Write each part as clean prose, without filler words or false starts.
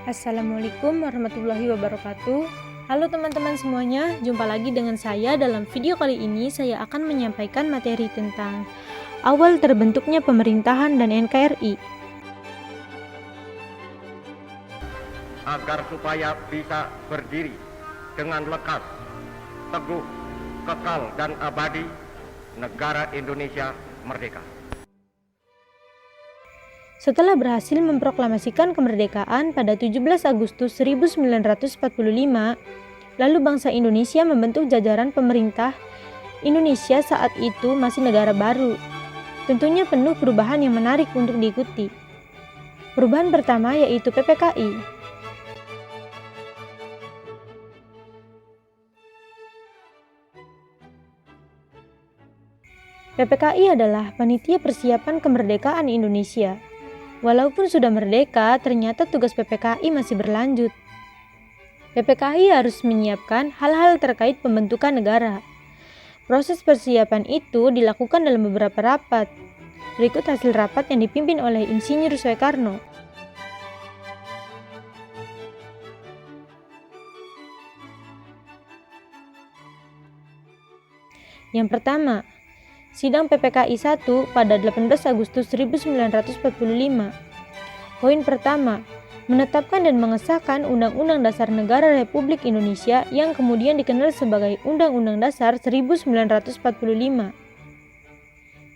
Assalamualaikum warahmatullahi wabarakatuh. Halo teman-teman semuanya, jumpa lagi dengan saya. Dalam video kali ini saya akan menyampaikan materi tentang awal terbentuknya pemerintahan dan NKRI. Agar supaya bisa berdiri dengan lekas, teguh, kekal dan abadi, negara Indonesia merdeka. Setelah berhasil memproklamasikan kemerdekaan pada 17 Agustus 1945, lalu bangsa Indonesia membentuk jajaran pemerintah. Indonesia saat itu masih negara baru. Tentunya penuh perubahan yang menarik untuk diikuti. Perubahan pertama yaitu PPKI. PPKI adalah Panitia Persiapan Kemerdekaan Indonesia. Walaupun sudah merdeka, ternyata tugas PPKI masih berlanjut. PPKI harus menyiapkan hal-hal terkait pembentukan negara. Proses persiapan itu dilakukan dalam beberapa rapat. Berikut hasil rapat yang dipimpin oleh Insinyur Soekarno. Yang pertama, Sidang PPKI 1 pada 18 Agustus 1945. Poin pertama, menetapkan dan mengesahkan Undang-Undang Dasar Negara Republik Indonesia yang kemudian dikenal sebagai Undang-Undang Dasar 1945.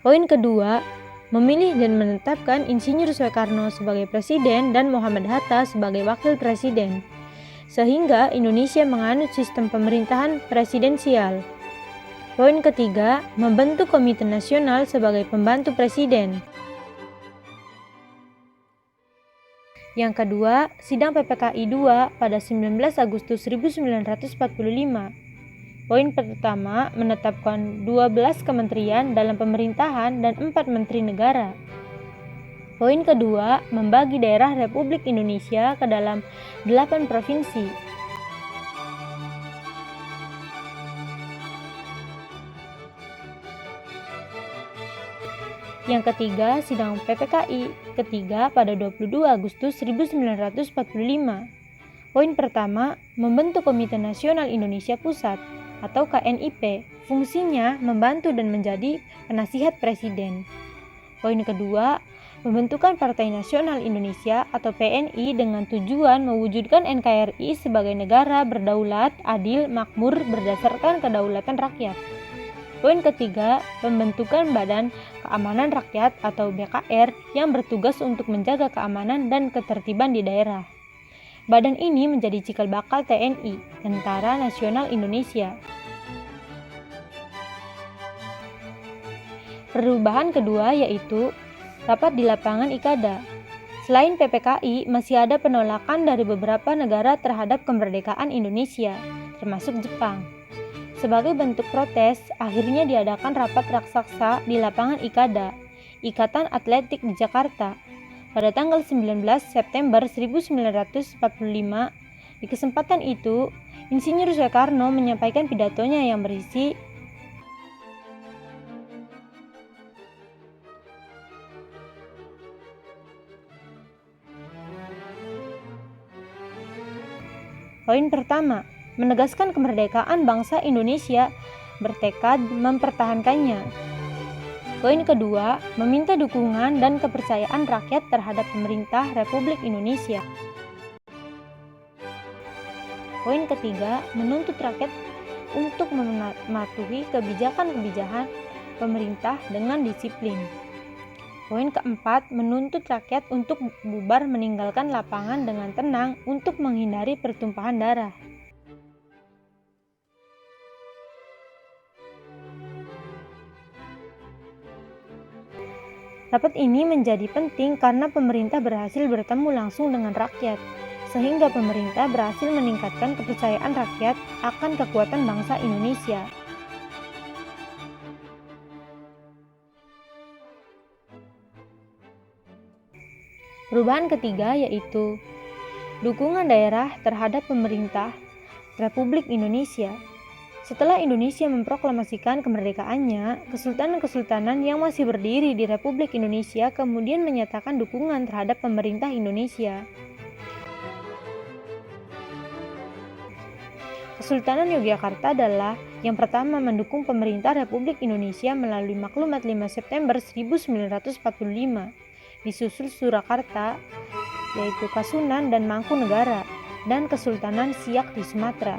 Poin kedua, memilih dan menetapkan Insinyur Soekarno sebagai Presiden dan Muhammad Hatta sebagai Wakil Presiden, sehingga Indonesia menganut sistem pemerintahan presidensial. Poin ketiga, membentuk Komite Nasional sebagai pembantu presiden. Yang kedua, sidang PPKI 2 pada 19 Agustus 1945. Poin pertama, menetapkan 12 kementerian dalam pemerintahan dan 4 menteri negara. Poin kedua, membagi daerah Republik Indonesia ke dalam 8 provinsi. Yang ketiga, sidang PPKI ketiga pada 22 Agustus 1945. Poin pertama, membentuk Komite Nasional Indonesia Pusat atau KNIP, fungsinya membantu dan menjadi penasihat presiden. Poin kedua, pembentukan Partai Nasional Indonesia atau PNI dengan tujuan mewujudkan NKRI sebagai negara berdaulat, adil, makmur berdasarkan kedaulatan rakyat. Poin ketiga, pembentukan Badan Keamanan Rakyat atau BKR yang bertugas untuk menjaga keamanan dan ketertiban di daerah. Badan ini menjadi cikal bakal TNI, Tentara Nasional Indonesia. Perubahan kedua yaitu rapat di lapangan IKADA. Selain PPKI, masih ada penolakan dari beberapa negara terhadap kemerdekaan Indonesia, termasuk Jepang. Sebagai bentuk protes, akhirnya diadakan rapat raksasa di lapangan IKADA, Ikatan Atletik di Jakarta, pada tanggal 19 September 1945. Di kesempatan itu, Insinyur Soekarno menyampaikan pidatonya yang berisi poin pertama, menegaskan kemerdekaan bangsa Indonesia, bertekad mempertahankannya. Poin kedua, meminta dukungan dan kepercayaan rakyat terhadap pemerintah Republik Indonesia. Poin ketiga, menuntut rakyat untuk mematuhi kebijakan-kebijakan pemerintah dengan disiplin. Poin keempat, menuntut rakyat untuk bubar meninggalkan lapangan dengan tenang untuk menghindari pertumpahan darah. Rapat ini menjadi penting karena pemerintah berhasil bertemu langsung dengan rakyat, sehingga pemerintah berhasil meningkatkan kepercayaan rakyat akan kekuatan bangsa Indonesia. Perubahan ketiga yaitu dukungan daerah terhadap pemerintah Republik Indonesia. Setelah Indonesia memproklamasikan kemerdekaannya, kesultanan-kesultanan yang masih berdiri di Republik Indonesia kemudian menyatakan dukungan terhadap pemerintah Indonesia. Kesultanan Yogyakarta adalah yang pertama mendukung pemerintah Republik Indonesia melalui Maklumat 5 September 1945, disusul Surakarta, yaitu Kasunan dan Mangkunegara, dan Kesultanan Siak di Sumatera.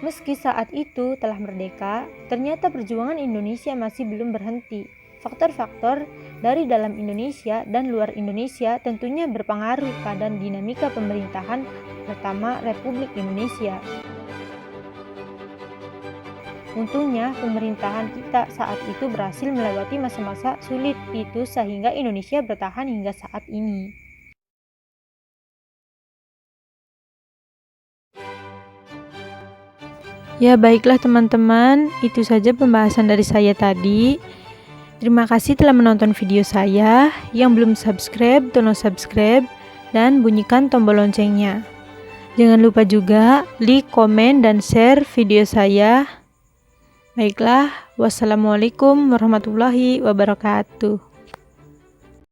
Meski saat itu telah merdeka, ternyata perjuangan Indonesia masih belum berhenti. Faktor-faktor dari dalam Indonesia dan luar Indonesia tentunya berpengaruh pada dinamika pemerintahan pertama Republik Indonesia. Untungnya pemerintahan kita saat itu berhasil melewati masa-masa sulit itu sehingga Indonesia bertahan hingga saat ini. Ya baiklah teman-teman, itu saja pembahasan dari saya tadi. Terima kasih telah menonton video saya. Yang belum subscribe, tolong subscribe dan bunyikan tombol loncengnya. Jangan lupa juga like, komen, dan share video saya. Baiklah, wassalamualaikum warahmatullahi wabarakatuh.